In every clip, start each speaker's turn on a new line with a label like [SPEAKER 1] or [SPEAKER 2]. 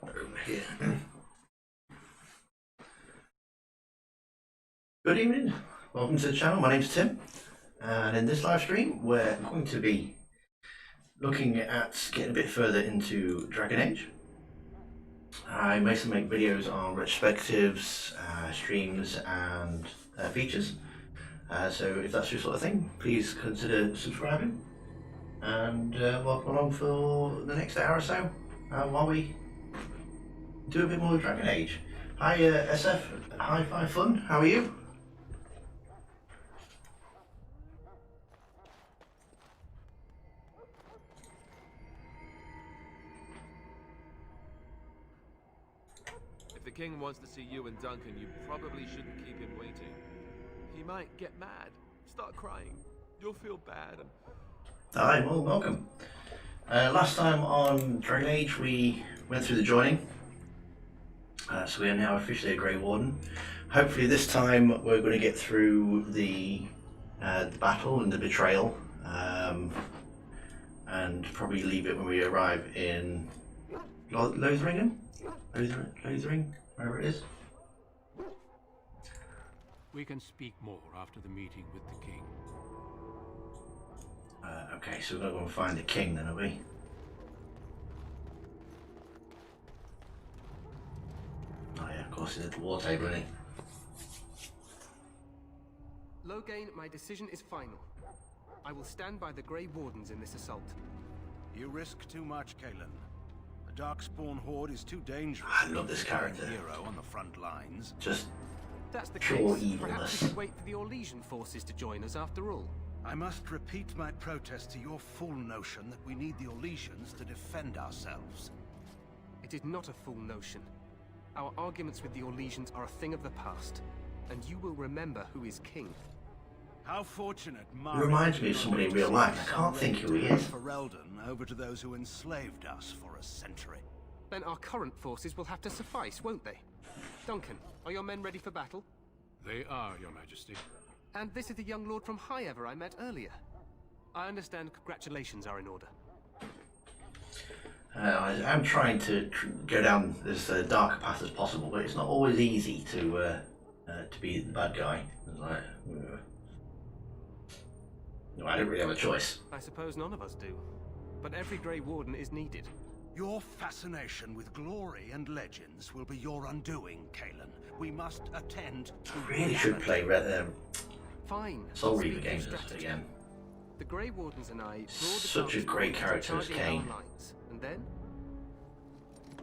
[SPEAKER 1] Over here. Good evening, welcome to the channel. My name's Tim, and in this live stream we're going to be looking at getting a bit further into Dragon Age. I mostly make videos on retrospectives, streams and features, so if that's your sort of thing, please consider subscribing and welcome along for the next hour or so while we do a bit more Dragon Age. Hi SF, Hi-Fi Fun, how are you?
[SPEAKER 2] If the king wants to see you and Duncan, you probably shouldn't keep him waiting. He might get mad, start crying. You'll feel bad and...
[SPEAKER 1] Hi, well, welcome. Last time on Dragon Age we went through the joining, so we are now officially a Grey Warden. Hopefully this time we're going to get through the battle and the betrayal, and probably leave it when we arrive in Lothringen, wherever it is.
[SPEAKER 3] We can speak more after the meeting with the king.
[SPEAKER 1] Okay, so we're going to go and find the king then, are we? Oh yeah, of course he's at the war table, isn't he?
[SPEAKER 4] Loghain, my decision is final. I will stand by the Grey Wardens in this assault.
[SPEAKER 5] You risk too much, Kalen. The Darkspawn horde is too dangerous.
[SPEAKER 1] I love this character.
[SPEAKER 5] Hero on the front lines.
[SPEAKER 1] Just
[SPEAKER 4] That's the
[SPEAKER 1] pure
[SPEAKER 4] case.
[SPEAKER 1] evilness.
[SPEAKER 4] Perhaps we should wait for the Orlesian forces to join us after all.
[SPEAKER 5] I must repeat my protest to your fool notion that we need the Orlesians to defend ourselves.
[SPEAKER 4] It is not a fool notion. Our arguments with the Orlesians are a thing of the past, and you will remember who is king.
[SPEAKER 5] How fortunate
[SPEAKER 1] He reminds me of somebody in real life. I can't think who he is.
[SPEAKER 5] Ferelden over to those who enslaved us for a century.
[SPEAKER 4] Then our current forces will have to suffice, won't they? Duncan, are your men ready for battle?
[SPEAKER 3] They are, Your Majesty.
[SPEAKER 4] And this is the young lord from Highever I met earlier. I understand congratulations are in order.
[SPEAKER 1] I'm trying to go down as dark a path as possible, but it's not always easy to be the bad guy. It's like, no, I don't really have a choice.
[SPEAKER 4] I suppose none of us do. But every Grey Warden is needed.
[SPEAKER 5] Your fascination with glory and legends will be your undoing, Kalen. We must attend to
[SPEAKER 1] I really should play
[SPEAKER 4] Fine.
[SPEAKER 1] Soul
[SPEAKER 4] Speak
[SPEAKER 1] Reaver
[SPEAKER 4] of
[SPEAKER 1] games
[SPEAKER 4] strategy.
[SPEAKER 1] again.
[SPEAKER 4] The Grey Wardens and I draw the
[SPEAKER 1] Such a great character as Kane.
[SPEAKER 4] And then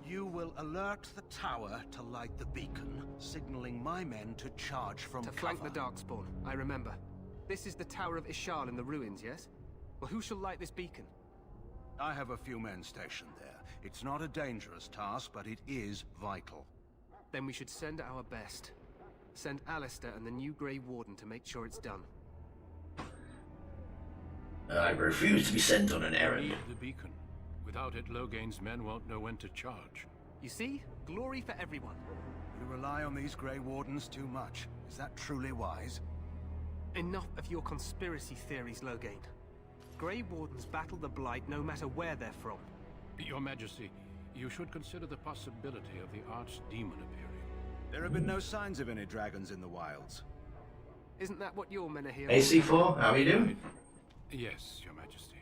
[SPEAKER 5] You will alert the tower to light the beacon, signaling my men to charge from
[SPEAKER 4] to
[SPEAKER 5] cover.
[SPEAKER 4] flank the Darkspawn. I remember. This is the Tower of Ishal in the ruins, yes? Well, who shall light this beacon?
[SPEAKER 5] I have a few men stationed there. It's not a dangerous task, but it is vital.
[SPEAKER 4] Then we should send our best. Send Alistair and the new Grey Warden to make sure it's done.
[SPEAKER 1] I refuse to be sent on an
[SPEAKER 3] We
[SPEAKER 1] errand.
[SPEAKER 3] need the beacon. Without it, Loghain's men won't know when to charge.
[SPEAKER 4] You see? Glory for everyone.
[SPEAKER 5] You rely on these Grey Wardens too much. Is that truly wise?
[SPEAKER 4] Enough of your conspiracy theories, Loghain. Grey Wardens battle the Blight no matter where they're from.
[SPEAKER 3] Your Majesty, you should consider the possibility of the archdemon appearing.
[SPEAKER 5] There have been no signs of any dragons in the wilds.
[SPEAKER 4] Isn't that what your men are here
[SPEAKER 1] AC4, how are you doing?
[SPEAKER 3] Yes, Your Majesty.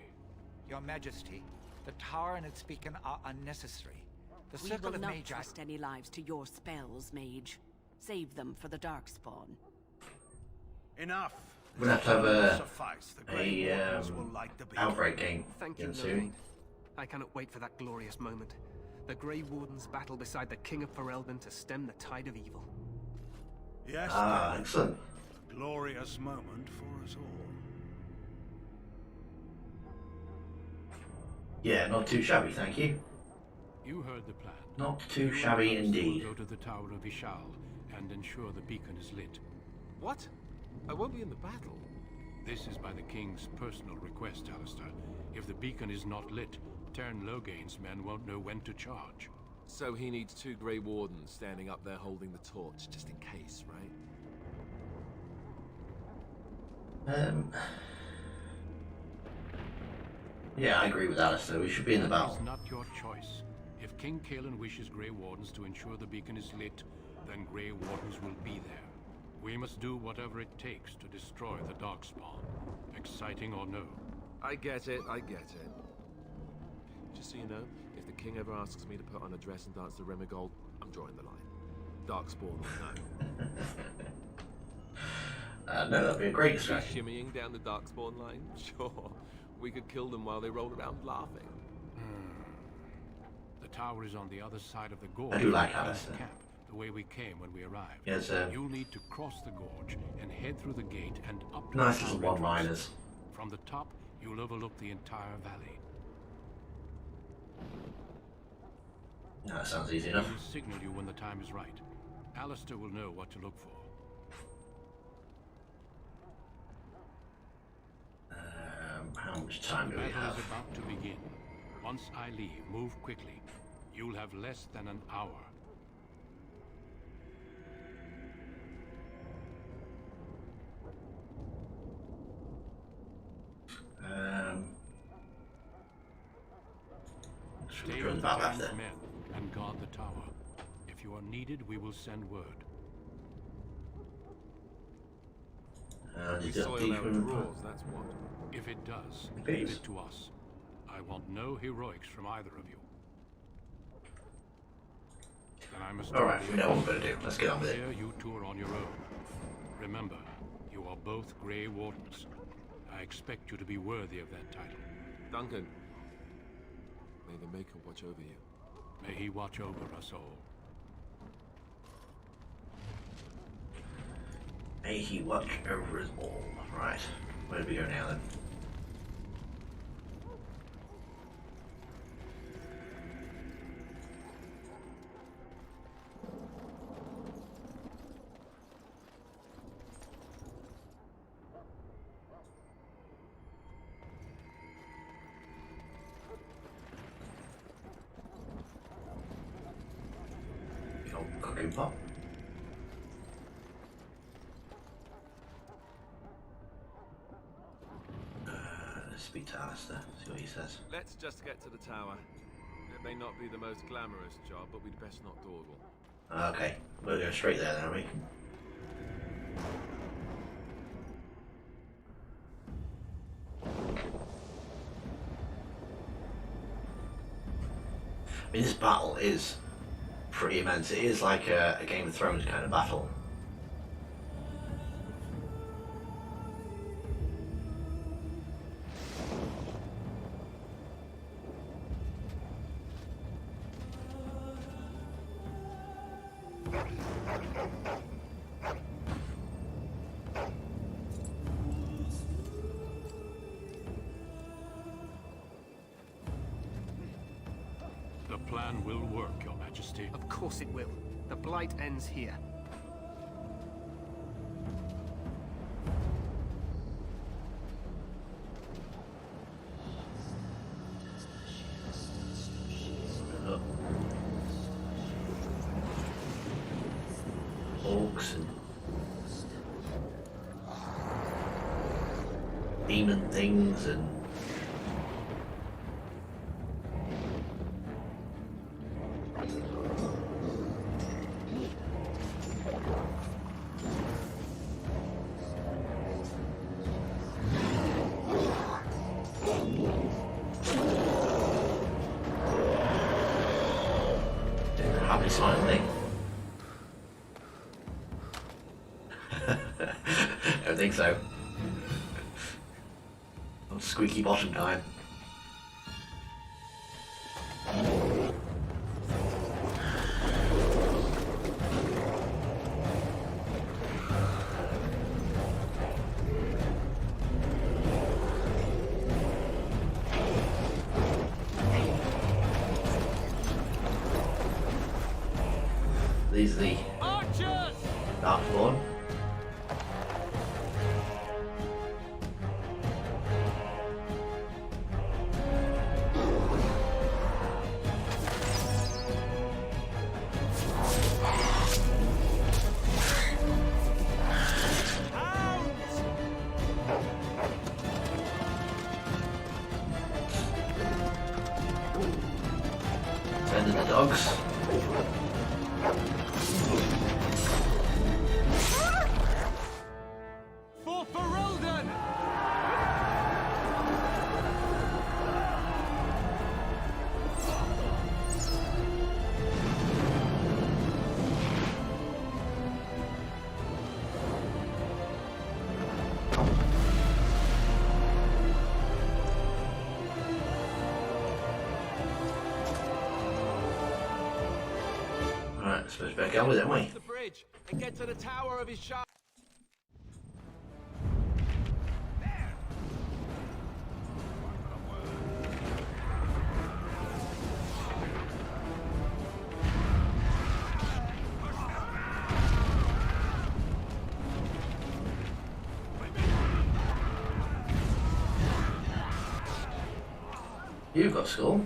[SPEAKER 6] Your Majesty, the tower and its beacon are unnecessary. The
[SPEAKER 7] We
[SPEAKER 6] circle
[SPEAKER 7] will
[SPEAKER 6] of
[SPEAKER 7] not
[SPEAKER 6] Magi...
[SPEAKER 7] trust any lives to your spells, mage. Save them for the Darkspawn.
[SPEAKER 5] Enough.
[SPEAKER 1] We're gonna have to have
[SPEAKER 5] Suffice. The Grey Wardens will light the beacon.
[SPEAKER 1] outbreak game
[SPEAKER 4] Thank you,
[SPEAKER 1] again
[SPEAKER 4] Loghain.
[SPEAKER 1] soon.
[SPEAKER 4] I cannot wait for that glorious moment. The Grey Wardens battle beside the King of Ferelden to stem the tide of evil.
[SPEAKER 5] Yes,
[SPEAKER 1] Ah,
[SPEAKER 5] Kalen.
[SPEAKER 1] excellent.
[SPEAKER 5] A glorious moment for us all.
[SPEAKER 1] Yeah, not too shabby, thank you.
[SPEAKER 3] You heard the plan.
[SPEAKER 1] Not too
[SPEAKER 3] You and
[SPEAKER 1] shabby
[SPEAKER 3] Alistair
[SPEAKER 1] indeed.
[SPEAKER 3] will go to the Tower of Ishal and ensure the beacon is lit.
[SPEAKER 2] What? I won't be in the battle.
[SPEAKER 3] This is by the king's personal request, Alistair. If the beacon is not lit, Tern Loghain's men won't know when to charge.
[SPEAKER 2] So he needs two Grey Wardens standing up there holding the torch, just in case, right?
[SPEAKER 1] Yeah, I agree with Alistair. We should be in the
[SPEAKER 3] That
[SPEAKER 1] battle.
[SPEAKER 3] is not your choice. If King Kalen wishes Grey Wardens to ensure the beacon is lit, then Grey Wardens will be there. We must do whatever it takes to destroy the Darkspawn, exciting or no.
[SPEAKER 2] I get it, I get it. Just so you know, if the king ever asks me to put on a dress and dance to Remigold, I'm drawing the line. Darkspawn, no.
[SPEAKER 1] No, that'd be a great distraction.
[SPEAKER 2] Shimmying down the Darkspawn line? Sure. We could kill them while they roll around laughing.
[SPEAKER 3] The tower is on the other side of the gorge.
[SPEAKER 1] I do like
[SPEAKER 3] from
[SPEAKER 1] Alistair.
[SPEAKER 3] the camp, the way we came when we arrived.
[SPEAKER 1] Yes,
[SPEAKER 3] You'll need to cross the gorge and head through the gate and up to
[SPEAKER 1] nice
[SPEAKER 3] the
[SPEAKER 1] little
[SPEAKER 3] tower entrance.
[SPEAKER 1] one-liners.
[SPEAKER 3] From the top, you'll overlook the entire valley.
[SPEAKER 1] No, that sounds easy enough.
[SPEAKER 3] We'll signal you when the time is right. Alistair will know what to look for.
[SPEAKER 1] How much time
[SPEAKER 3] The
[SPEAKER 1] do we
[SPEAKER 3] battle
[SPEAKER 1] have?
[SPEAKER 3] is about to begin. Once I leave, move quickly. You'll have less than an hour.
[SPEAKER 1] Should we
[SPEAKER 3] Stay
[SPEAKER 1] join
[SPEAKER 3] with
[SPEAKER 1] the
[SPEAKER 3] the
[SPEAKER 1] battle
[SPEAKER 3] king's
[SPEAKER 1] after?
[SPEAKER 3] men and guard the tower. If you are needed, we will send word.
[SPEAKER 2] We
[SPEAKER 1] You just
[SPEAKER 2] soil
[SPEAKER 1] teach
[SPEAKER 2] our
[SPEAKER 1] them-
[SPEAKER 2] drawers, that's what.
[SPEAKER 3] If it does,
[SPEAKER 1] Please.
[SPEAKER 3] leave it to us. I want no heroics from either of you. Then I must
[SPEAKER 1] Alright, we know what we're gonna do. Let's get on with it.
[SPEAKER 3] Here you two are on your own. Remember, you are both Grey Wardens. I expect you to be worthy of that title.
[SPEAKER 2] Duncan, may the Maker watch over you.
[SPEAKER 3] May he watch over us all.
[SPEAKER 1] May he watch over us all. Right, where do we go now then? The old cooking pot. Let's speak to Alistair, see what he says.
[SPEAKER 2] Let's just get to the tower. It may not be the most glamorous job, but we'd best not dawdle.
[SPEAKER 1] Okay, we'll go straight there then, are we? I mean, this battle is pretty immense. It is like a Game of Thrones kind of battle.
[SPEAKER 3] The plan will work, Your Majesty.
[SPEAKER 4] Of course it will. The blight ends here.
[SPEAKER 1] Look. Orcs and demon things and happy smiling. Don't think so. Not squeaky bottom time. These are the
[SPEAKER 2] Archers!
[SPEAKER 1] Darkborn. Send the Right, I suppose we better get on with it, haven't we?
[SPEAKER 2] The bridge and get to the tower of his shop.
[SPEAKER 1] You've got skull.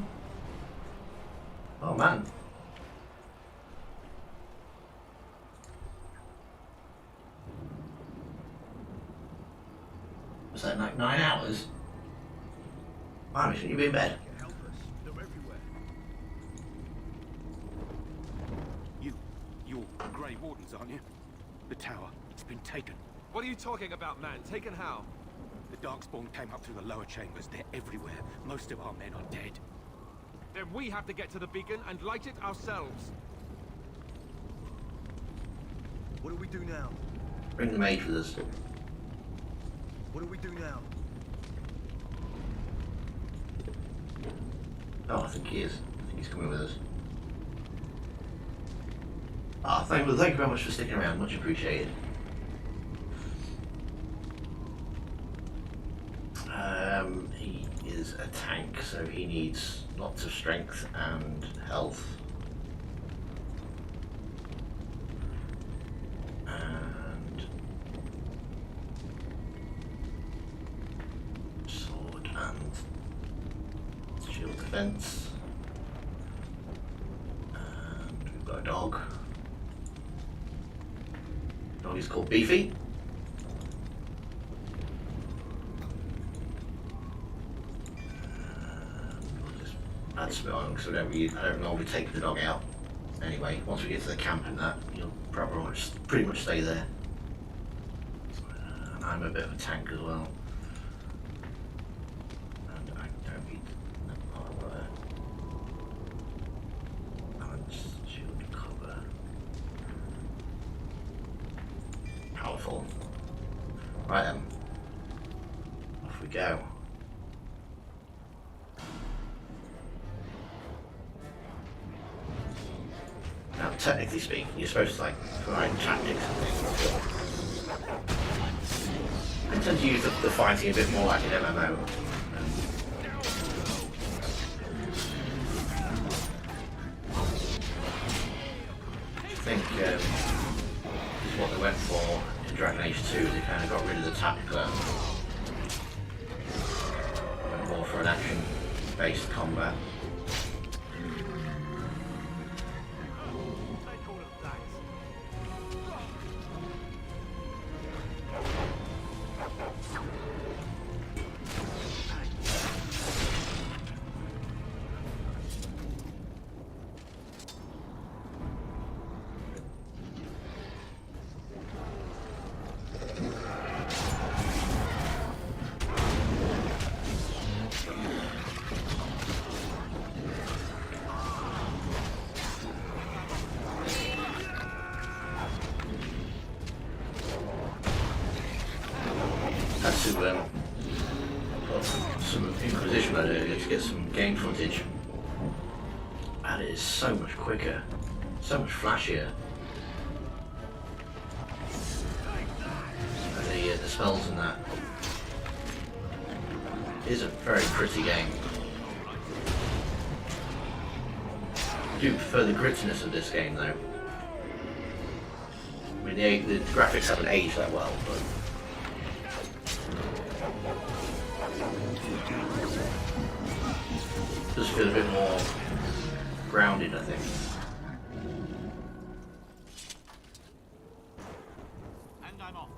[SPEAKER 1] Oh man. Was that like 9 hours? Wow, shouldn't you be in bed?
[SPEAKER 5] Help us. They're everywhere.
[SPEAKER 8] You're Grey Wardens, aren't you? The tower, it's been taken.
[SPEAKER 2] What are you talking about, man? Taken how?
[SPEAKER 8] The Darkspawn came up through the lower chambers. They're everywhere. Most of our men are dead.
[SPEAKER 2] Then we have to get to the beacon and light it ourselves.
[SPEAKER 5] What do we do now?
[SPEAKER 1] Bring the mage with us.
[SPEAKER 5] What do we do now?
[SPEAKER 1] Oh, I think he is. I think he's coming with us. Ah, thank you very much for sticking around. Much appreciated. He is a tank, so he needs lots of strength and health. And sword and shield defense. And we've got a dog. Dog is called Beefy. Add some on because I don't normally take the dog out. Anyway, once we get to the camp and that, you'll probably pretty much stay there. And I'm a bit of a tank as well. And I don't need armor. Balance, shield, cover. Powerful. Right then. Off we go. Now, technically speaking, you're supposed to like provide tactics and things. I tend to use the fighting a bit more like an MMO. I think this is what they went for in Dragon Age 2. They kind of got rid of the tactical and went more for an action-based combat. Some Inquisition mode earlier to get some game footage, and it is so much quicker, so much flashier. And the spells in that is a very pretty game. I do prefer the grittiness of this game though. I mean the graphics haven't aged that well, but just feel a bit more grounded, I think.
[SPEAKER 8] And I'm off.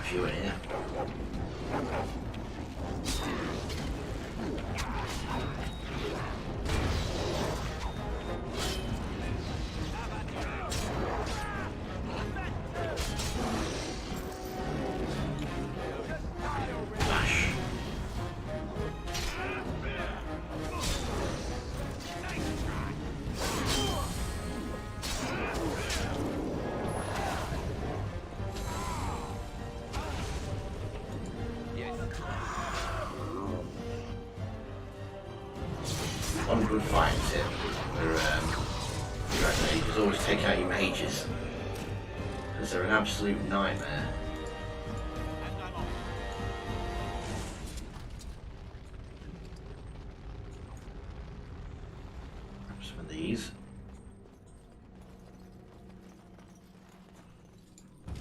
[SPEAKER 1] If you were here. good fighting tip for Dragon Age is always take out your mages, because they're an absolute nightmare. Grab some of these.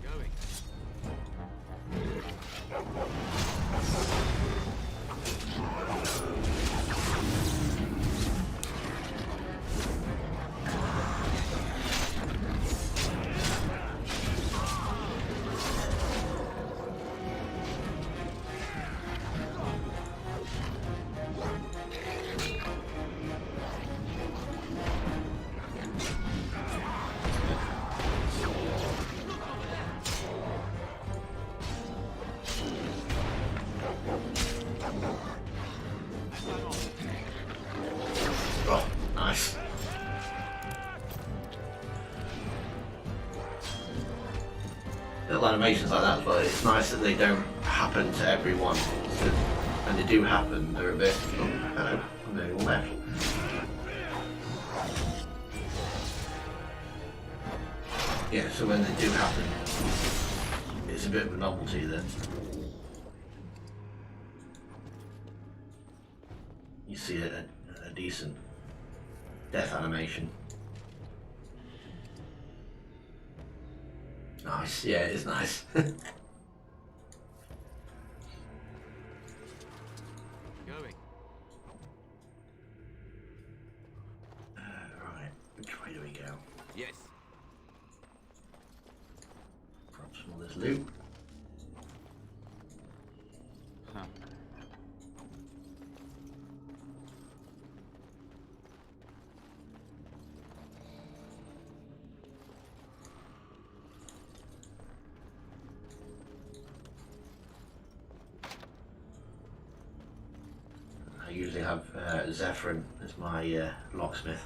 [SPEAKER 2] Going.
[SPEAKER 1] Oh, nice. Little animations like that, but it's nice that they don't happen to everyone. So when they do happen, they're a bit. Oh, hello, I'm moving all left. Yeah, so when they do happen, it's a bit of a novelty then. You see a decent death animation. Nice, yeah, it is nice.
[SPEAKER 2] Going.
[SPEAKER 1] Right, which way do we go?
[SPEAKER 2] Yes.
[SPEAKER 1] Grab some of this loot.
[SPEAKER 2] Huh.
[SPEAKER 1] I usually have Zephyrin as my locksmith.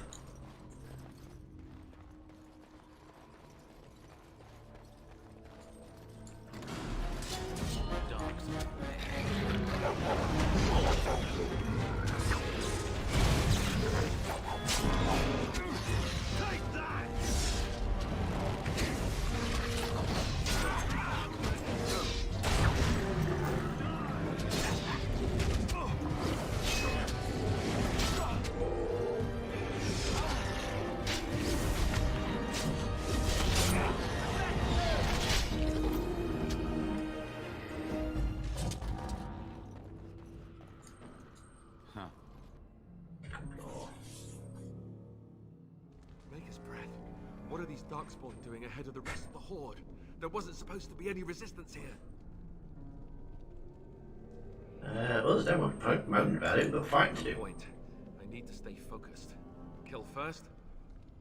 [SPEAKER 2] Maker's breath. What are these darkspawn doing ahead of the rest of the horde? There wasn't supposed to be any resistance here.
[SPEAKER 1] Well, there's no one moaning about it. We've got fighting to do.
[SPEAKER 2] Point. I need to stay focused. Kill first,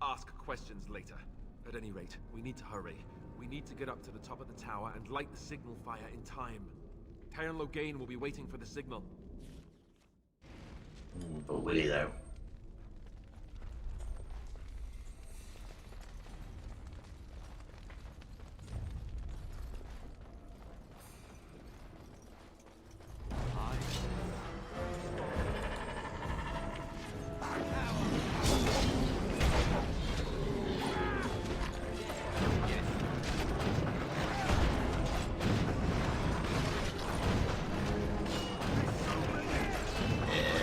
[SPEAKER 2] ask questions later. At any rate, we need to hurry. We need to get up to the top of the tower and light the signal fire in time. Tyron Loghain will be waiting for the signal.
[SPEAKER 1] But will he though?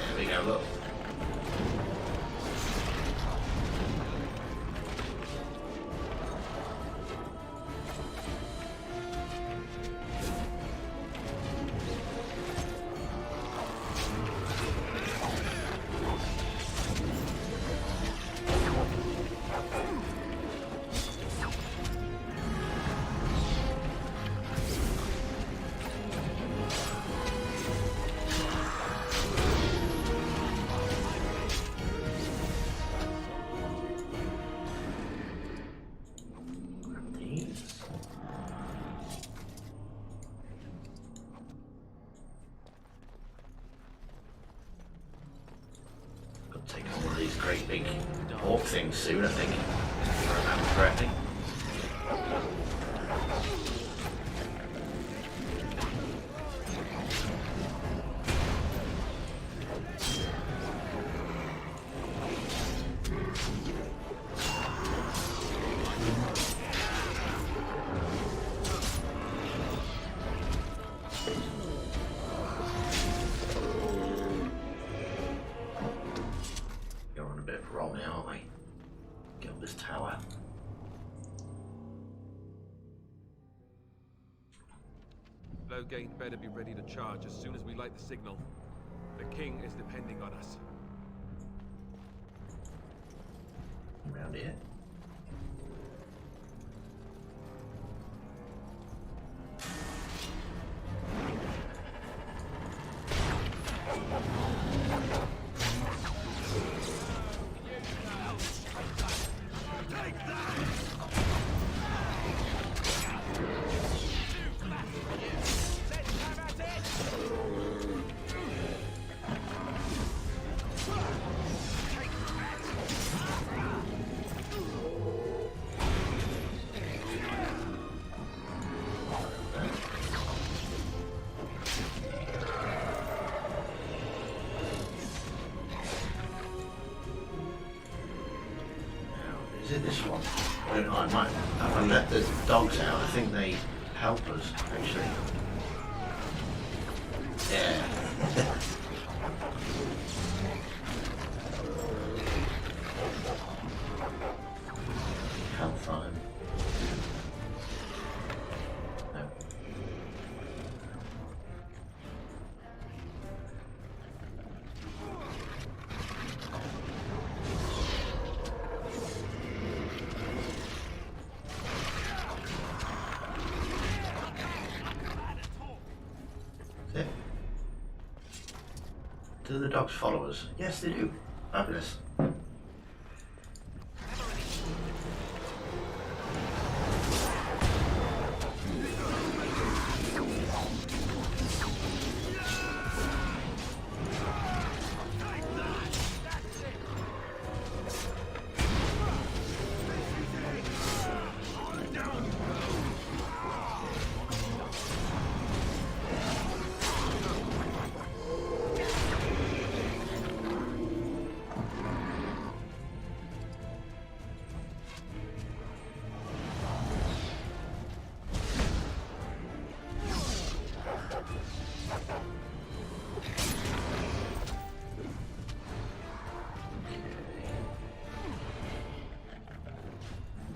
[SPEAKER 1] There we go, look. Take on one of these great big orc things soon, I think, if I remember correctly.
[SPEAKER 2] Gate better be ready to charge as soon as we light the signal. The king is depending on us.
[SPEAKER 1] Around here. Is it this one? I don't know, I might have I let the dogs out. I think they help us, actually. Yeah. Health on him. No. That's it. Do the dogs follow us? Yes, they do. Fabulous.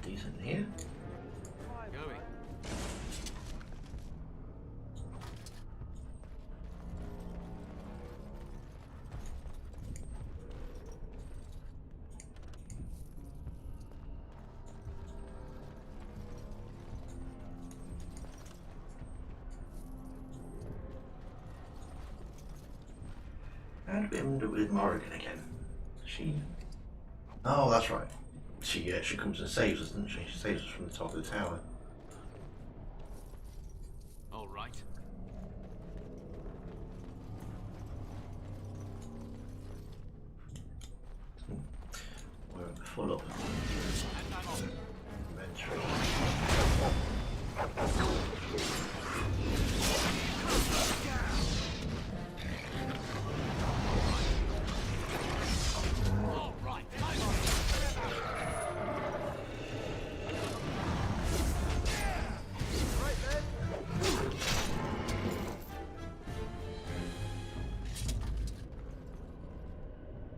[SPEAKER 1] Decent here.
[SPEAKER 2] Going.
[SPEAKER 1] And we end up with Morrigan again. She. Oh, that's right. She comes and saves us, doesn't she? She saves us from the top of the tower.
[SPEAKER 8] All right.
[SPEAKER 1] We're full up. Inventory.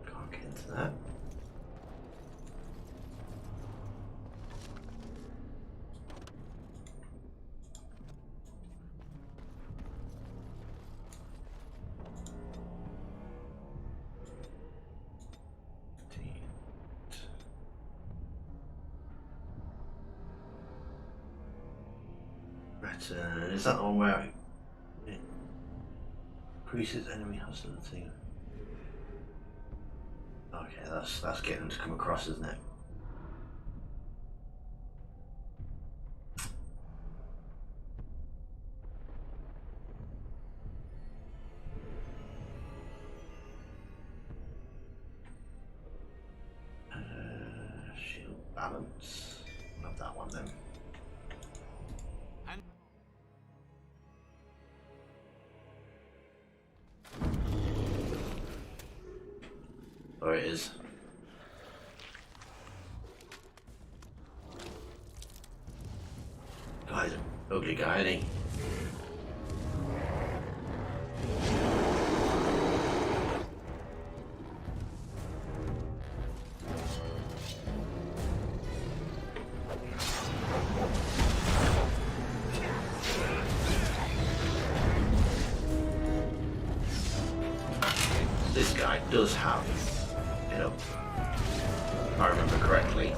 [SPEAKER 1] Can't get into that. Return. Is that the one where it increases enemy hostility? Okay, that's getting them to come across, isn't it? Shield balance. Love that one then. There it is. Guy's an ugly guy, isn't he? guy does have, you know, if I remember correctly,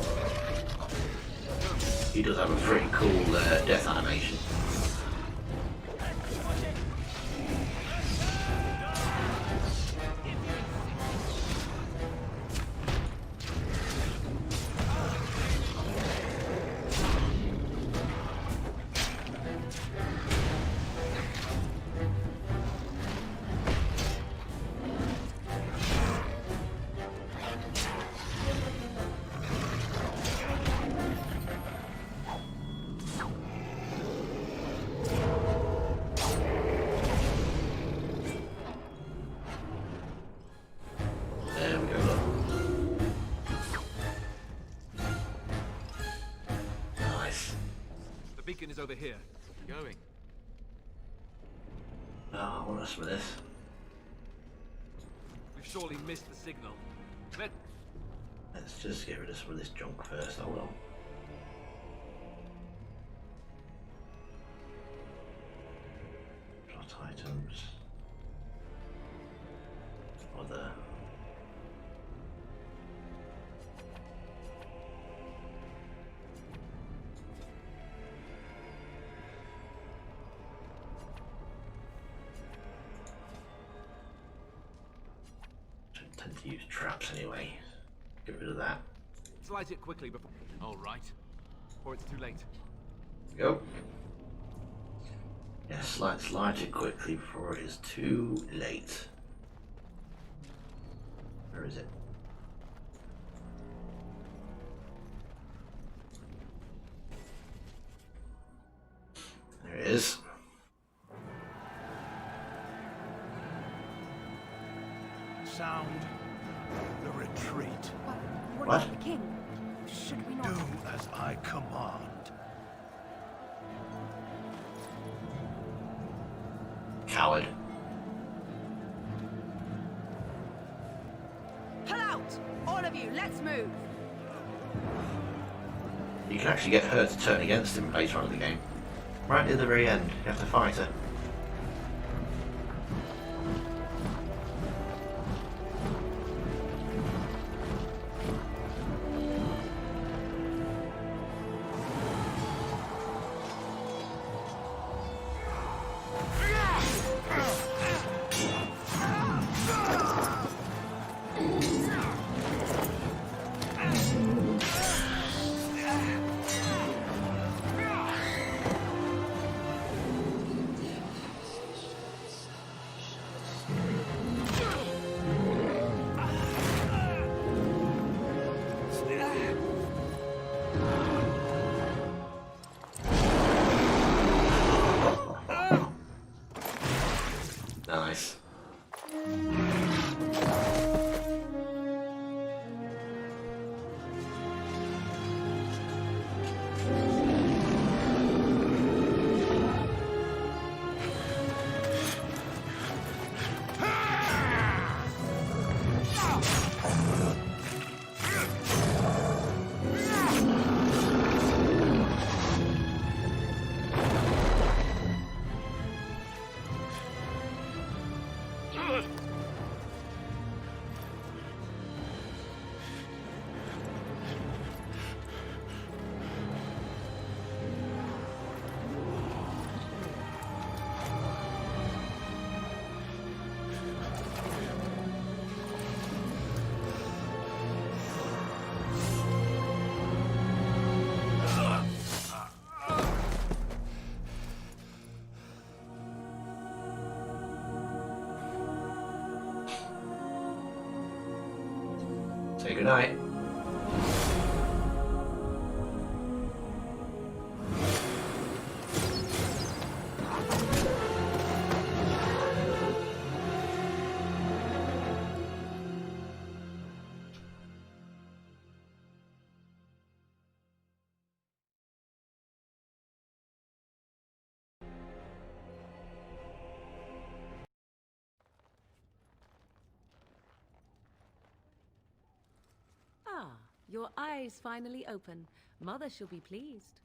[SPEAKER 1] he does have a pretty cool death animation.
[SPEAKER 2] The beacon is over here. Going.
[SPEAKER 1] Oh, I want some of this.
[SPEAKER 2] We've surely missed the signal.
[SPEAKER 1] Let's just get rid of some of this junk first, hold on. Plot items. Other. I tend to use traps anyway. Get rid of that.
[SPEAKER 2] Let's light it quickly before.
[SPEAKER 3] All right.
[SPEAKER 2] Or it's too late.
[SPEAKER 1] Go. Yes, let's light it quickly before it is too late. Where is it? There it is.
[SPEAKER 5] Sound the retreat.
[SPEAKER 1] What?
[SPEAKER 7] The king? Should we not?
[SPEAKER 5] Do as I command.
[SPEAKER 1] Coward.
[SPEAKER 7] Pull out! All of you, let's move!
[SPEAKER 1] You can actually get her to turn against him later on in the game. Right near the very end, you have to fight her. Nice. Say goodnight.
[SPEAKER 9] Ah, your eyes finally open. Mother shall be pleased.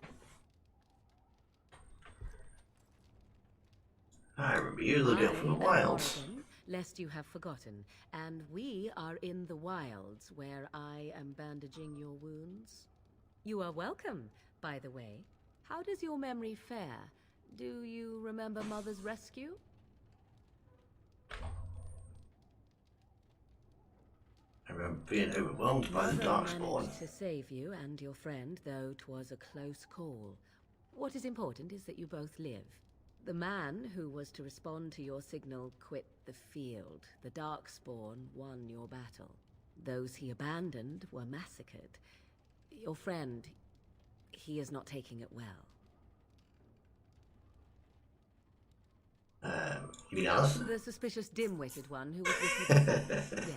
[SPEAKER 1] I remember you, the girl from the wilds.
[SPEAKER 9] lest you have forgotten. And we are in the wilds, where I am bandaging your wounds. You are welcome, by the way. How does your memory fare? Do you remember Mother's rescue?
[SPEAKER 1] I remember being overwhelmed by the
[SPEAKER 9] Mother
[SPEAKER 1] Darkspawn.
[SPEAKER 9] managed to save you and your friend, though 'twas a close call. What is important is that you both live. The man who was to respond to your signal quit the field. The Darkspawn won your battle. Those he abandoned were massacred. Your friend, he is not taking it well.
[SPEAKER 1] You mean Alison?
[SPEAKER 9] The suspicious dim-witted one who was with you before.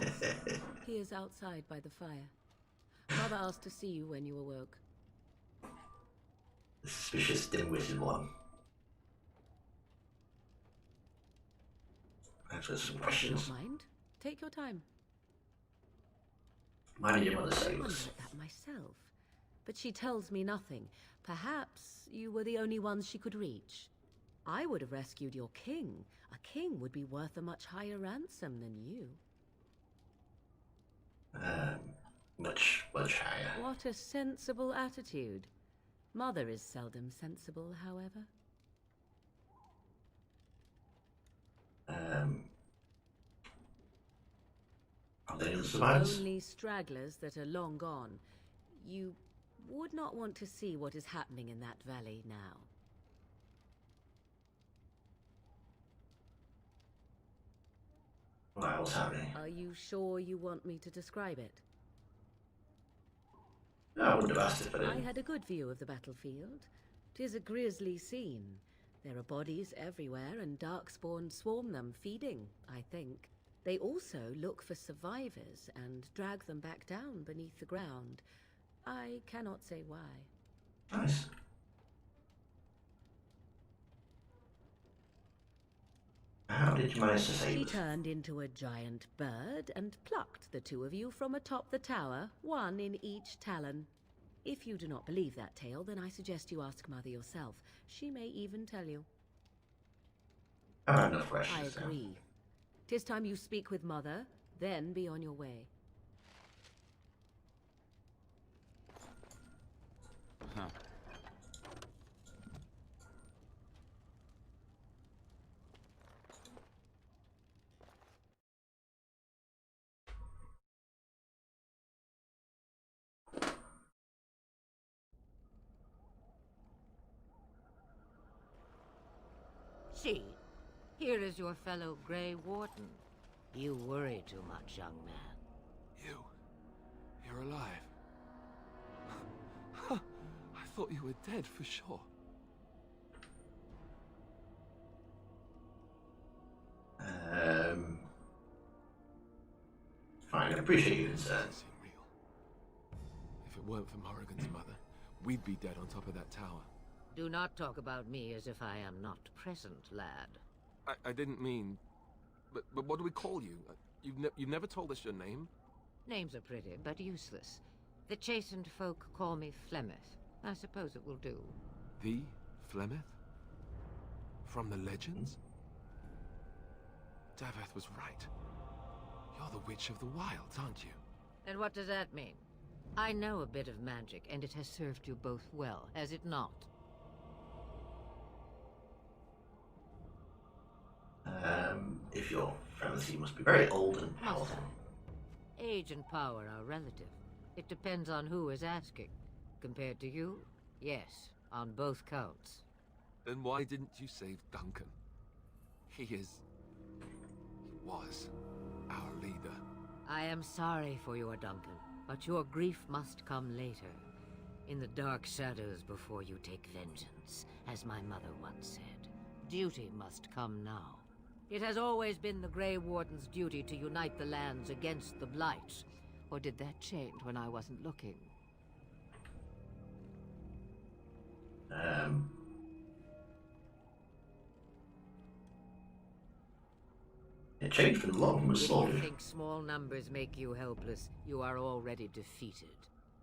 [SPEAKER 9] Yes. He is outside by the fire. Mother asked to see you when you awoke.
[SPEAKER 1] The suspicious dim-witted one. Answer some
[SPEAKER 9] Do
[SPEAKER 1] questions.
[SPEAKER 9] not mind. Take your time.
[SPEAKER 1] Mind your mother
[SPEAKER 9] I
[SPEAKER 1] save
[SPEAKER 9] wonder
[SPEAKER 1] us.
[SPEAKER 9] at that myself. But she tells me nothing. Perhaps you were the only ones she could reach. I would have rescued your king. A king would be worth a much higher ransom than you.
[SPEAKER 1] Much higher.
[SPEAKER 9] What a sensible attitude. Mother is seldom sensible, however.
[SPEAKER 1] Are there any survivors?
[SPEAKER 9] Only stragglers that are long gone. You would not want to see what is happening in that valley now.
[SPEAKER 1] Right, what's happening?
[SPEAKER 9] Are you sure you want me to describe it?
[SPEAKER 1] No, I wouldn't have asked if I
[SPEAKER 9] I
[SPEAKER 1] didn't.
[SPEAKER 9] had a good view of the battlefield. 'Tis a grisly scene. There are bodies everywhere, and Darkspawn swarm them, feeding, I think. They also look for survivors and drag them back down beneath the ground. I cannot say why.
[SPEAKER 1] Nice. How did you manage to
[SPEAKER 9] She
[SPEAKER 1] save us?
[SPEAKER 9] turned into a giant bird and plucked the two of you from atop the tower, one in each talon. If you do not believe that tale, then I suggest you ask Mother yourself. She may even tell you.
[SPEAKER 1] I have enough
[SPEAKER 9] I
[SPEAKER 1] questions now.
[SPEAKER 9] agree. 'Tis time you speak with Mother, then be on your way.
[SPEAKER 8] Huh.
[SPEAKER 10] See, here is your fellow Grey Warden. You worry too much, young man.
[SPEAKER 2] You're alive. I thought you were dead for sure.
[SPEAKER 1] Fine, I appreciate your concern.
[SPEAKER 2] Doesn't seem real. If it weren't for Morrigan's mother, we'd be dead on top of that tower.
[SPEAKER 10] Do not talk about me as if I am not present, lad.
[SPEAKER 2] I didn't mean... But what do we call you? You've never told us your name?
[SPEAKER 10] Names are pretty, but useless. The chastened folk call me Flemeth. I suppose it will do.
[SPEAKER 2] The Flemeth? From the legends? Daveth was right. You're the Witch of the Wilds, aren't you?
[SPEAKER 10] And what does that mean? I know a bit of magic, and it has served you both well, has it not?
[SPEAKER 1] If your fantasy must be very old and powerful.
[SPEAKER 10] Age and power are relative. It depends on who is asking. Compared to you, yes, on both counts.
[SPEAKER 2] Then why didn't you save Duncan? He was our leader.
[SPEAKER 10] I am sorry for your Duncan, but your grief must come later. In the dark shadows before you take vengeance, as my mother once said. Duty must come now. It has always been the Grey Warden's duty to unite the lands against the blight. Or did that change when I wasn't looking?
[SPEAKER 1] It changed from the long from the
[SPEAKER 10] If
[SPEAKER 1] slaughtered.
[SPEAKER 10] you think small numbers make you helpless, you are already defeated.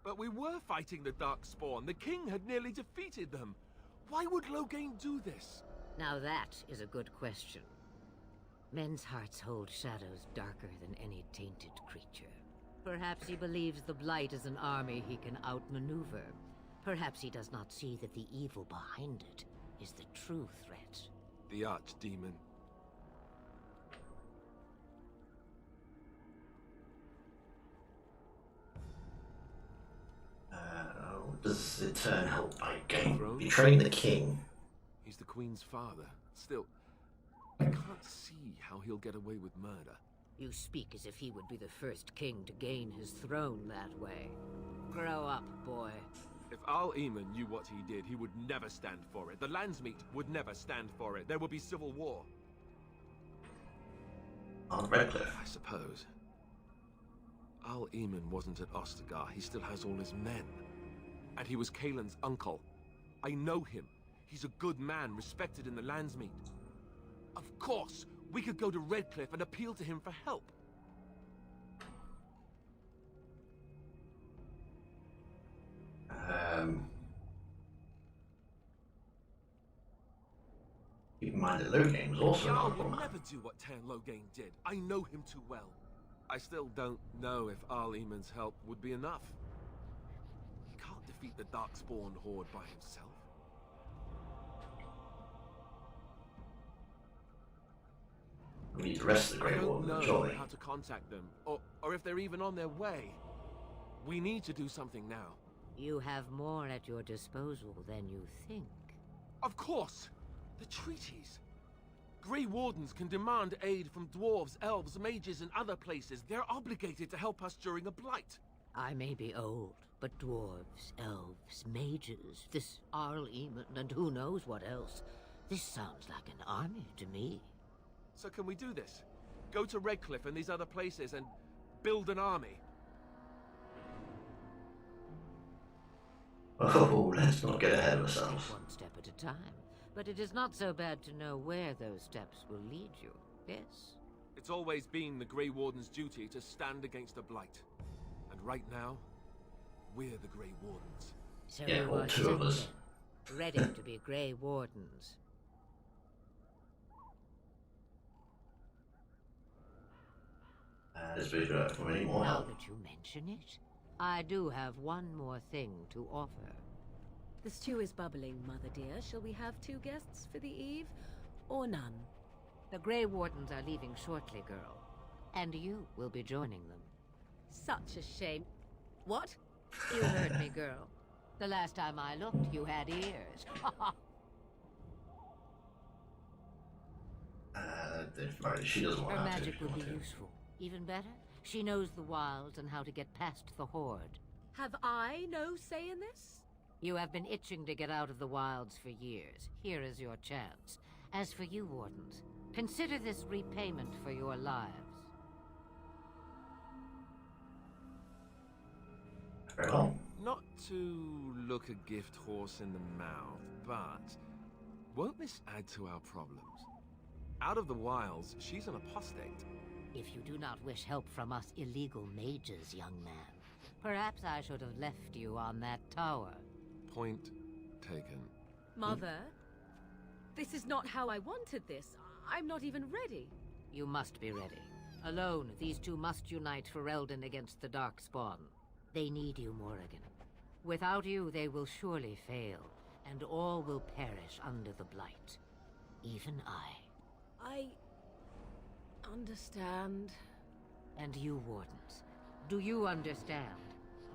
[SPEAKER 2] But we were fighting the Darkspawn. The king had nearly defeated them. Why would Loghain do this?
[SPEAKER 10] Now that is a good question. Men's hearts hold shadows darker than any tainted creature. Perhaps he believes the blight is an army he can outmaneuver. Perhaps he does not see that the evil behind it is the true threat.
[SPEAKER 2] The archdemon.
[SPEAKER 1] Does it turn help by game?
[SPEAKER 2] Throne?
[SPEAKER 1] Betraying the king.
[SPEAKER 2] He's the Queen's father. Still, I can't see how he'll get away with murder.
[SPEAKER 10] You speak as if he would be the first king to gain his throne that way. Grow up, boy.
[SPEAKER 2] If Al-Eamon knew what he did, he would never stand for it. The Landsmeet would never stand for it. There would be civil war.
[SPEAKER 1] On Redcliffe.
[SPEAKER 2] I suppose. Al-Eamon wasn't at Ostagar. He still has all his men. And he was Kaelin's uncle. I know him. He's a good man, respected in the Landsmeet. Of course, we could go to Redcliffe and appeal to him for help.
[SPEAKER 1] Keep in mind that Loghain was also an
[SPEAKER 2] Jarl
[SPEAKER 1] honourable
[SPEAKER 2] would
[SPEAKER 1] man.
[SPEAKER 2] never do what Tair Loghain did. I know him too well. I still don't know if Al-Eamon's help would be enough. He can't defeat the Darkspawn horde by himself.
[SPEAKER 1] We need to rest the
[SPEAKER 2] I
[SPEAKER 1] Grey
[SPEAKER 2] don't
[SPEAKER 1] Warden,
[SPEAKER 2] know
[SPEAKER 1] surely.
[SPEAKER 2] how to contact them, or if they're even on their way. We need to do something now.
[SPEAKER 10] You have more at your disposal than you think.
[SPEAKER 2] Of course! The treaties! Grey Wardens can demand aid from dwarves, elves, mages, and other places. They're obligated to help us during a blight.
[SPEAKER 10] I may be old, but dwarves, elves, mages, this Al-Eamon, and who knows what else. This sounds like an army to me.
[SPEAKER 2] So can we do this? Go to Redcliffe and these other places and build an army?
[SPEAKER 1] Oh, let's not get ahead of ourselves.
[SPEAKER 10] One step at a time. But it is not so bad to know where those steps will lead you, yes?
[SPEAKER 2] It's always been the Grey Warden's duty to stand against the blight. And right now, we're the Grey Wardens.
[SPEAKER 10] So
[SPEAKER 1] Yeah,
[SPEAKER 10] you
[SPEAKER 1] all
[SPEAKER 10] are
[SPEAKER 1] two of us.
[SPEAKER 10] ready to be Grey Wardens.
[SPEAKER 1] Let's be sure for any more
[SPEAKER 10] Now
[SPEAKER 1] help.
[SPEAKER 10] that you mention it, I do have one more thing to offer.
[SPEAKER 9] The stew is bubbling, Mother dear. Shall we have 2 guests for the eve, or none?
[SPEAKER 10] The Grey Wardens are leaving shortly, girl. And you will be joining them.
[SPEAKER 9] Such a shame. What?
[SPEAKER 10] You heard me, girl. The last time I looked, you had ears.
[SPEAKER 1] Right, she doesn't want
[SPEAKER 10] Her
[SPEAKER 1] that to.
[SPEAKER 10] magic
[SPEAKER 1] She
[SPEAKER 10] will be
[SPEAKER 1] wants to.
[SPEAKER 10] useful. Even better, she knows the wilds and how to get past the Horde.
[SPEAKER 9] Have I no say in this?
[SPEAKER 10] You have been itching to get out of the wilds for years. Here is your chance. As for you, Wardens, consider this repayment for your lives.
[SPEAKER 1] Very well.
[SPEAKER 2] Not to look a gift horse in the mouth, but won't this add to our problems? Out of the wilds, she's an apostate.
[SPEAKER 10] If you do not wish help from us illegal mages, young man, perhaps I should have left you on that tower.
[SPEAKER 2] Point taken.
[SPEAKER 9] Mother, this is not how I wanted this. I'm not even ready.
[SPEAKER 10] You must be ready. Alone, these two must unite for Eldon against the Darkspawn. They need you, Morrigan. Without you, they will surely fail, and all will perish under the blight. Even I.
[SPEAKER 9] Understand.
[SPEAKER 10] And you, Wardens, do you understand?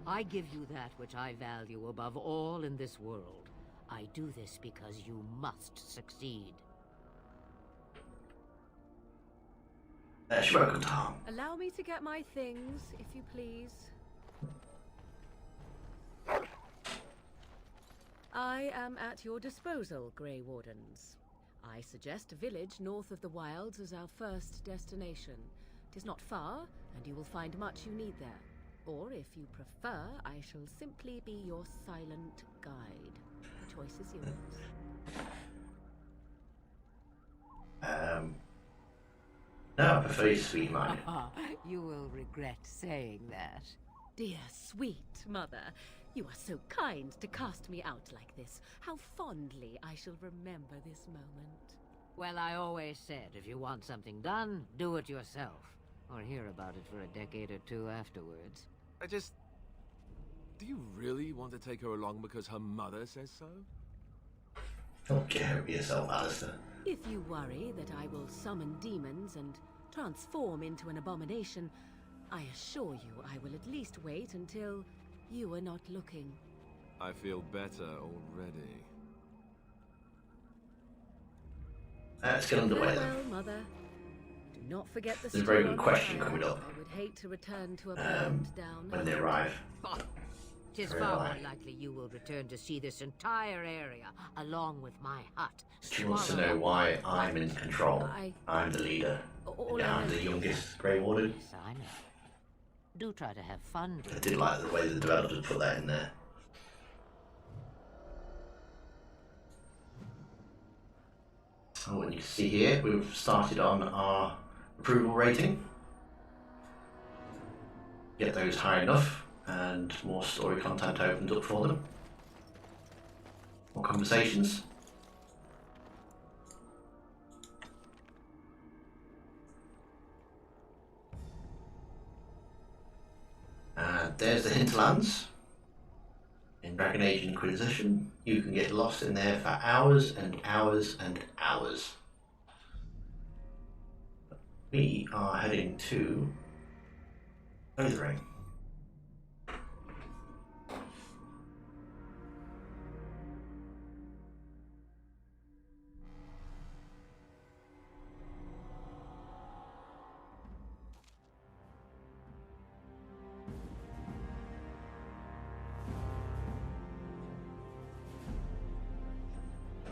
[SPEAKER 10] I give you that which I value above all in this world. I do this because you must succeed.
[SPEAKER 1] She's welcome, Tom.
[SPEAKER 9] Allow me to get my things, if you please. I am at your disposal, Grey Wardens. I suggest a village north of the wilds as our first destination. It is not far, and you will find much you need there. Or, if you prefer, I shall simply be your silent guide. The choice is yours.
[SPEAKER 1] No, I prefer you sweet-minded.
[SPEAKER 10] You will regret saying that.
[SPEAKER 9] Dear, sweet mother, you are so kind to cast me out like this. How fondly I shall remember this moment.
[SPEAKER 10] Well, I always said, if you want something done, do it yourself. Or hear about it for a decade or two afterwards.
[SPEAKER 2] Do you really want to take her along because her mother says so?
[SPEAKER 1] Don't care of yourself, Alistair.
[SPEAKER 9] If you worry that I will summon demons and transform into an abomination, I assure you I will at least wait until you are not looking.
[SPEAKER 2] I feel better already.
[SPEAKER 1] Let's get underway then.
[SPEAKER 9] Farewell, Mother. Do not forget the
[SPEAKER 1] There's a very
[SPEAKER 9] store
[SPEAKER 1] good
[SPEAKER 9] on
[SPEAKER 1] question
[SPEAKER 9] fire.
[SPEAKER 1] coming up.
[SPEAKER 9] I would hate to return to a burned down
[SPEAKER 1] When they
[SPEAKER 9] hut.
[SPEAKER 1] arrive.
[SPEAKER 10] Tis
[SPEAKER 1] Very
[SPEAKER 10] far more
[SPEAKER 1] likely.
[SPEAKER 10] likely you will return to see this entire area, along with my hut.
[SPEAKER 1] She wants to
[SPEAKER 10] swallowed
[SPEAKER 1] know
[SPEAKER 10] up
[SPEAKER 1] why
[SPEAKER 10] by
[SPEAKER 1] I'm in control. I'm the leader.
[SPEAKER 9] All
[SPEAKER 1] Yeah,
[SPEAKER 9] I
[SPEAKER 1] I'm
[SPEAKER 9] know
[SPEAKER 1] the
[SPEAKER 9] is-
[SPEAKER 1] youngest Grey Warden.
[SPEAKER 10] Yes, I know. Do try to have fun.
[SPEAKER 1] I did like the way the developers put that in there. Oh, and you can see here, we've started on our approval rating. Get those high enough, and more story content opens up for them. More conversations. And there's the hinterlands. In Dragon Age Inquisition, you can get lost in there for hours and hours and hours. We are heading to Othering.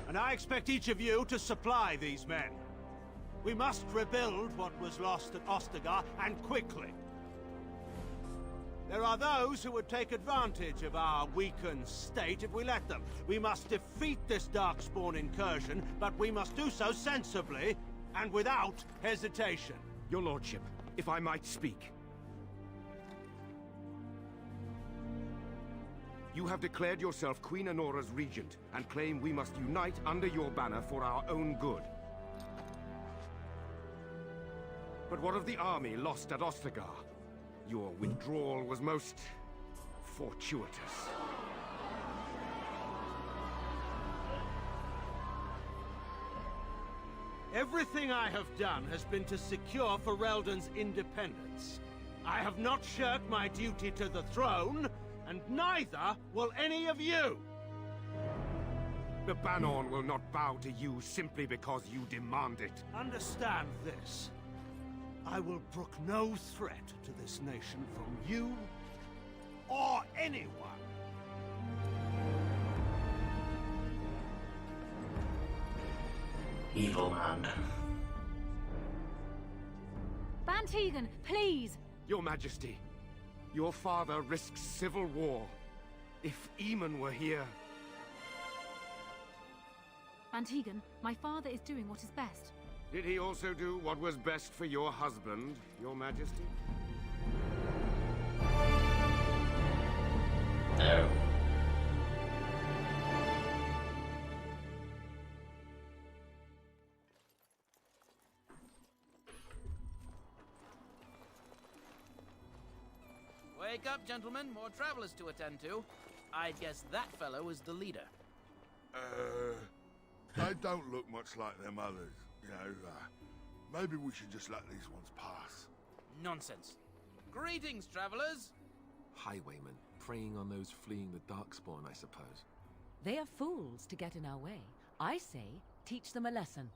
[SPEAKER 5] And I expect each of you to supply these men. We must rebuild what was lost at Ostagar, and quickly. There are those who would take advantage of our weakened state if we let them. We must defeat this Darkspawn incursion, but we must do so sensibly and without hesitation.
[SPEAKER 8] Your lordship, if I might speak. You have declared yourself Queen Honora's regent, and claim we must unite under your banner for our own good. But what of the army lost at Ostagar? Your withdrawal was most fortuitous.
[SPEAKER 5] Everything I have done has been to secure Ferelden's independence. I have not shirked my duty to the throne, and neither will any of you!
[SPEAKER 8] The Banorn will not bow to you simply because you demand it.
[SPEAKER 5] Understand this. I will brook no threat to this nation from you or anyone.
[SPEAKER 1] Evil man.
[SPEAKER 11] Bantegan, please!
[SPEAKER 8] Your Majesty, your father risks civil war. If Eamon were here...
[SPEAKER 11] Bantegan, my father is doing what is best.
[SPEAKER 8] Did he also do what was best for your husband, Your Majesty?
[SPEAKER 1] No.
[SPEAKER 12] Wake up, gentlemen. More travelers to attend to. I'd guess that fellow is the leader.
[SPEAKER 13] They don't look much like them others. You know, maybe we should just let these ones pass.
[SPEAKER 12] Nonsense. Greetings, travelers.
[SPEAKER 2] Highwaymen, preying on those fleeing the Darkspawn, I suppose.
[SPEAKER 9] They are fools to get in our way. I say, teach them a lesson.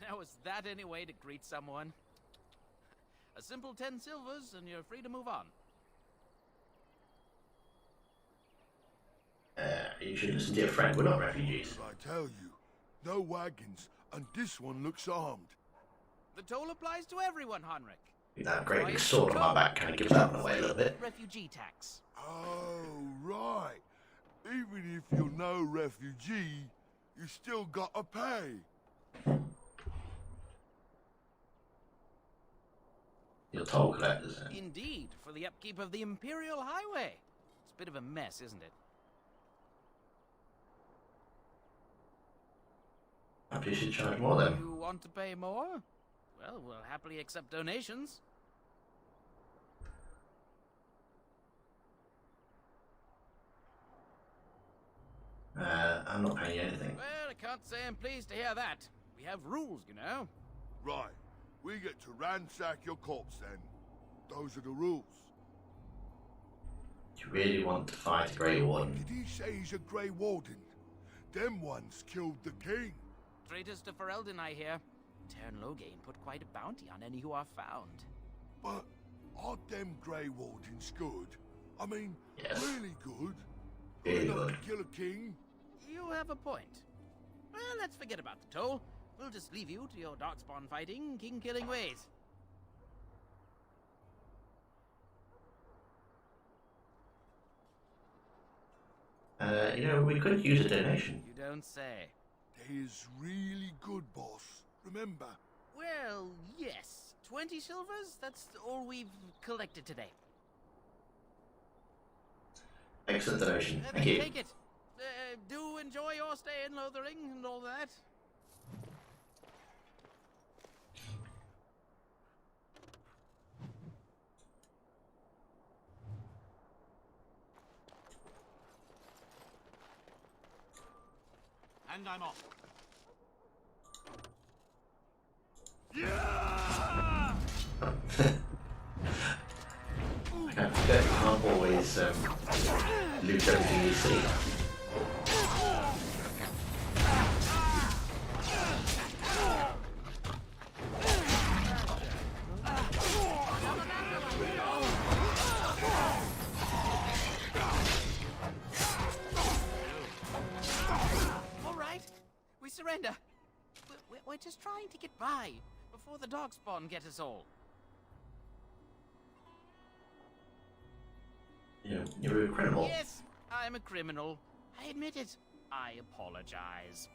[SPEAKER 12] How is that any way to greet someone? A simple 10 silvers and you're free to move on.
[SPEAKER 1] You should listen to your friend. We're not refugees.
[SPEAKER 13] I tell you, no wagons, and this one looks armed.
[SPEAKER 12] The toll applies to everyone, Henrik.
[SPEAKER 1] That great big sword on my back kind of gives that one away a little bit.
[SPEAKER 12] Refugee tax.
[SPEAKER 13] Oh, right. Even if you're no refugee, you still gotta pay.
[SPEAKER 1] You're toll collectors, then.
[SPEAKER 12] Indeed, for the upkeep of the Imperial Highway. It's a bit of a mess, isn't it?
[SPEAKER 1] I'd Perhaps you should charge more then.
[SPEAKER 12] You want to pay more? Well, we'll happily accept donations.
[SPEAKER 1] I'm not paying you anything.
[SPEAKER 12] Well, I can't say I'm pleased to hear that. We have rules, you know.
[SPEAKER 13] Right. We get to ransack your corpse then. Those are the rules.
[SPEAKER 1] Do you really want to fight a Grey Warden?
[SPEAKER 13] Did he say he's a Grey Warden? Them ones killed the king.
[SPEAKER 12] Traitors to Ferelden, I hear. Tern Loghain put quite a bounty on any who are found.
[SPEAKER 13] But aren't them Grey Wardens good? I mean,
[SPEAKER 1] yes.
[SPEAKER 13] Really good?
[SPEAKER 1] Really
[SPEAKER 13] Enough
[SPEAKER 1] good.
[SPEAKER 13] to kill a king?
[SPEAKER 12] You have a point. Well, let's forget about the toll. We'll just leave you to your darkspawn fighting, king-killing ways.
[SPEAKER 1] You know, we could use a donation.
[SPEAKER 12] You don't say.
[SPEAKER 13] They is really good, boss. Remember?
[SPEAKER 12] Well, yes. 20 silvers? That's all we've collected today.
[SPEAKER 1] Excellent donation.
[SPEAKER 12] Then
[SPEAKER 1] Thank you.
[SPEAKER 12] take it. Do enjoy your stay in Lothering and all that.
[SPEAKER 5] And I'm off.
[SPEAKER 1] Okay, you can't always loot everything you see.
[SPEAKER 12] All right, we surrender. We're just trying to get by before the darkspawn get us all.
[SPEAKER 1] You're a criminal.
[SPEAKER 12] Yes, I'm a criminal. I admit it. I apologize.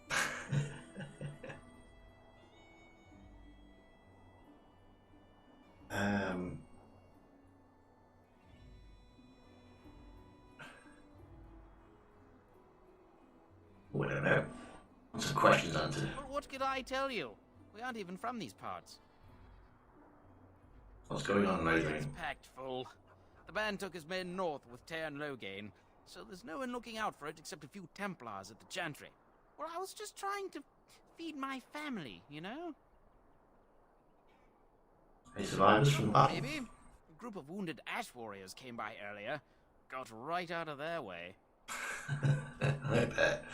[SPEAKER 1] We don't know. Some questions answered.
[SPEAKER 12] Well, what could I tell you? We aren't even from these parts.
[SPEAKER 1] What's going on,
[SPEAKER 12] It's
[SPEAKER 1] Lothering?
[SPEAKER 12] packed full. The band took his men north with Tern Loghain, so there's no one looking out for it except a few Templars at the Chantry. Well, I was just trying to feed my family, you know?
[SPEAKER 1] Any survivors from the battle?
[SPEAKER 12] Maybe. A group of wounded ash warriors came by earlier. Got right out of their way.
[SPEAKER 1] I bet.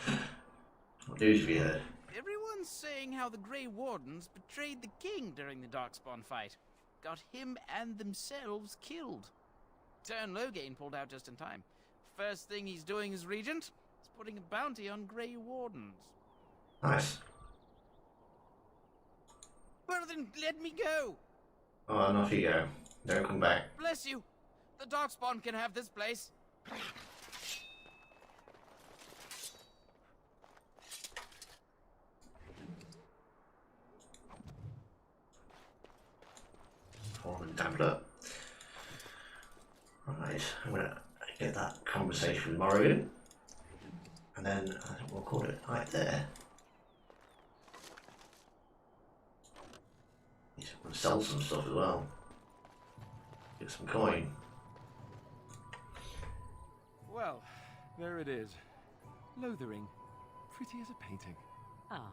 [SPEAKER 1] What news have you heard?
[SPEAKER 12] Everyone's saying how the Grey Wardens betrayed the king during the Darkspawn fight. Got him and themselves killed. Tern Loghain pulled out just in time. First thing he's doing as regent is putting a bounty on Grey Wardens.
[SPEAKER 1] Nice.
[SPEAKER 12] Well then, let me go!
[SPEAKER 1] Oh, and off you go. Don't come back.
[SPEAKER 12] Bless you! The Darkspawn can have this place.
[SPEAKER 1] Fallen Templar. Right, I'm gonna get that conversation with Morrigan. And then I think we'll call it right there. Need to sell some stuff as well. Get some coin.
[SPEAKER 2] Well, there it is. Lothering. Pretty as a painting.
[SPEAKER 9] Ah,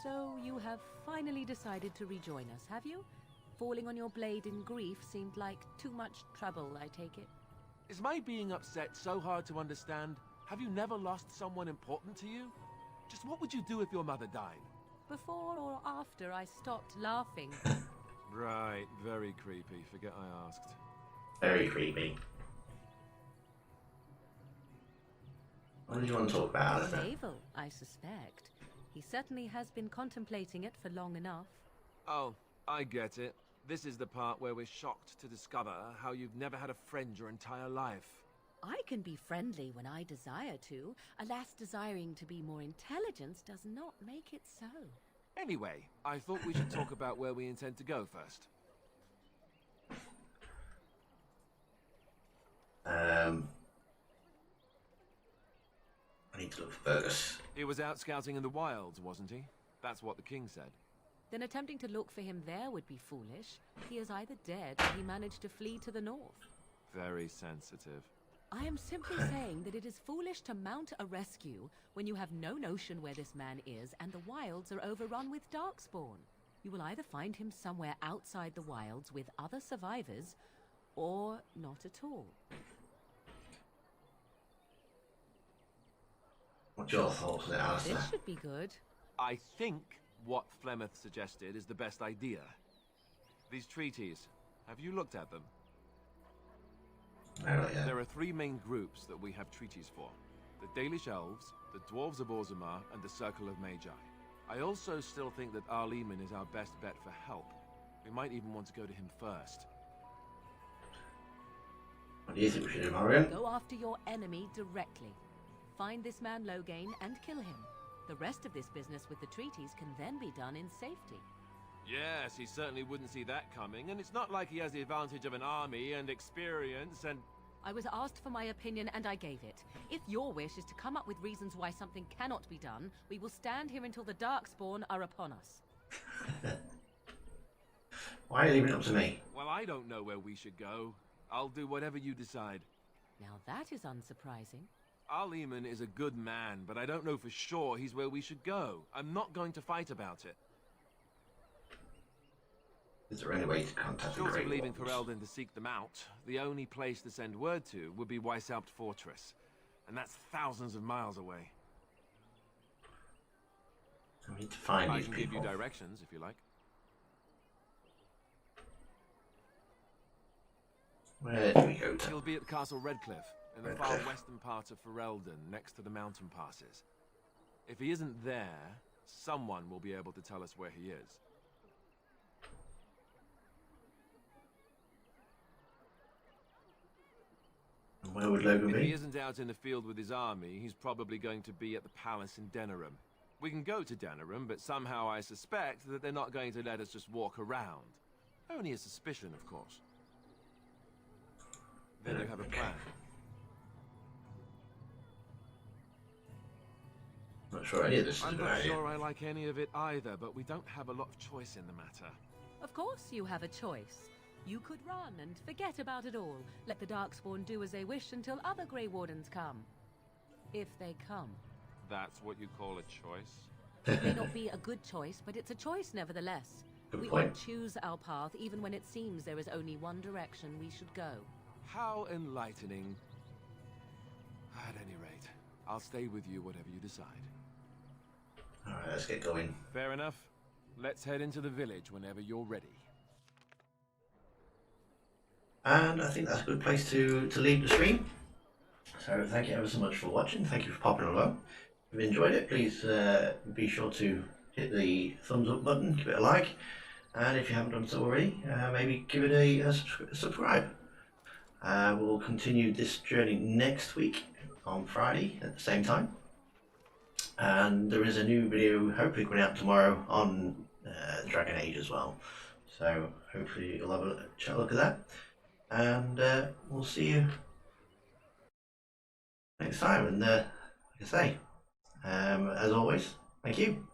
[SPEAKER 9] so you have finally decided to rejoin us, have you? Falling on your blade in grief seemed like too much trouble, I take it.
[SPEAKER 2] Is my being upset so hard to understand? Have you never lost someone important to you? Just what would you do if your mother died?
[SPEAKER 9] Before or after I stopped laughing?
[SPEAKER 2] Right, very creepy. Forget I asked.
[SPEAKER 1] Very creepy. What did you want to talk about?
[SPEAKER 9] Naval, I suspect. He certainly has been contemplating it for long enough.
[SPEAKER 2] Oh, I get it. This is the part where we're shocked to discover how you've never had a friend your entire life.
[SPEAKER 9] I can be friendly when I desire to. Alas, desiring to be more intelligent does not make it so.
[SPEAKER 2] Anyway, I thought we should talk about where we intend to go first.
[SPEAKER 1] I need to look for Fergus.
[SPEAKER 2] He was out scouting in the wilds, wasn't he? That's what the king said.
[SPEAKER 9] Then attempting to look for him there would be foolish. He is either dead or he managed to flee to the north.
[SPEAKER 2] Very sensitive.
[SPEAKER 9] I am simply saying that it is foolish to mount a rescue when you have no notion where this man is and the wilds are overrun with darkspawn. You will either find him somewhere outside the wilds with other survivors, or not at all.
[SPEAKER 1] What's your thoughts on it, Alistair?
[SPEAKER 9] This should be good.
[SPEAKER 2] I think what Flemeth suggested is the best idea. These treaties, have you looked at them?
[SPEAKER 1] No, yeah.
[SPEAKER 2] There are three main groups that we have treaties for. The Dalish Elves, the Dwarves of Orzammar, and the Circle of Magi. I also still think that Arleman is our best bet for help. We might even want to go to him first.
[SPEAKER 1] What do you think we should do, Marion?
[SPEAKER 9] Go after your enemy directly. Find this man Loghain and kill him. The rest of this business with the treaties can then be done in safety.
[SPEAKER 2] Yes, he certainly wouldn't see that coming, and it's not like he has the advantage of an army and experience and...
[SPEAKER 9] I was asked for my opinion and I gave it. If your wish is to come up with reasons why something cannot be done, we will stand here until the Darkspawn are upon us.
[SPEAKER 1] Why are you leaving it up to me?
[SPEAKER 2] Well, I don't know where we should go. I'll do whatever you decide.
[SPEAKER 9] Now that is unsurprising.
[SPEAKER 2] Arleman is a good man, but I don't know for sure he's where we should go. I'm not going to fight about it.
[SPEAKER 1] Is there any way to contact the
[SPEAKER 2] Short
[SPEAKER 1] Grey
[SPEAKER 2] of leaving
[SPEAKER 1] Wardens?
[SPEAKER 2] Ferelden to seek them out, the only place to send word to would be Weishaupt Fortress. And that's thousands of miles away.
[SPEAKER 1] I need to find
[SPEAKER 2] I
[SPEAKER 1] these
[SPEAKER 2] can
[SPEAKER 1] people.
[SPEAKER 2] give you directions, if you like.
[SPEAKER 1] Where do we go to?
[SPEAKER 2] He'll be at Castle Redcliffe, in the far
[SPEAKER 1] Redcliffe.
[SPEAKER 2] western part of Ferelden, next to the mountain passes. If he isn't there, someone will be able to tell us where he is.
[SPEAKER 1] And where would Logan
[SPEAKER 2] If he
[SPEAKER 1] be?
[SPEAKER 2] isn't out in the field with his army, he's probably going to be at the palace in Denerim. We can go to Denerim, but somehow I suspect that they're not going to let us just walk around. Only a suspicion, of course. Then you have a plan.
[SPEAKER 1] Not sure any of this is a
[SPEAKER 2] I'm
[SPEAKER 1] good
[SPEAKER 2] not
[SPEAKER 1] idea.
[SPEAKER 2] sure I like any of it either, but we don't have a lot of choice in the matter.
[SPEAKER 9] Of course you have a choice. You could run and forget about it all. Let the Darkspawn do as they wish until other Grey Wardens come. If they come.
[SPEAKER 2] That's what you call a choice?
[SPEAKER 9] It may not be a good choice, but it's a choice nevertheless.
[SPEAKER 1] Good
[SPEAKER 9] We
[SPEAKER 1] point.
[SPEAKER 9] all choose our path, even when it seems there is only one direction we should go.
[SPEAKER 2] How enlightening. At any rate, I'll stay with you whatever you decide.
[SPEAKER 1] Alright, let's get going.
[SPEAKER 2] Fair enough. Let's head into the village whenever you're ready.
[SPEAKER 1] And I think that's a good place to leave the stream. So thank you ever so much for watching. Thank you for popping along. If you enjoyed it, please be sure to hit the thumbs up button, give it a like, and if you haven't done so already, maybe give it a subscribe. We'll continue this journey next week on Friday at the same time. And there is a new video hopefully coming out tomorrow on Dragon Age as well. So hopefully you'll have a look at that. And we'll see you next time. And like I say, as always, thank you.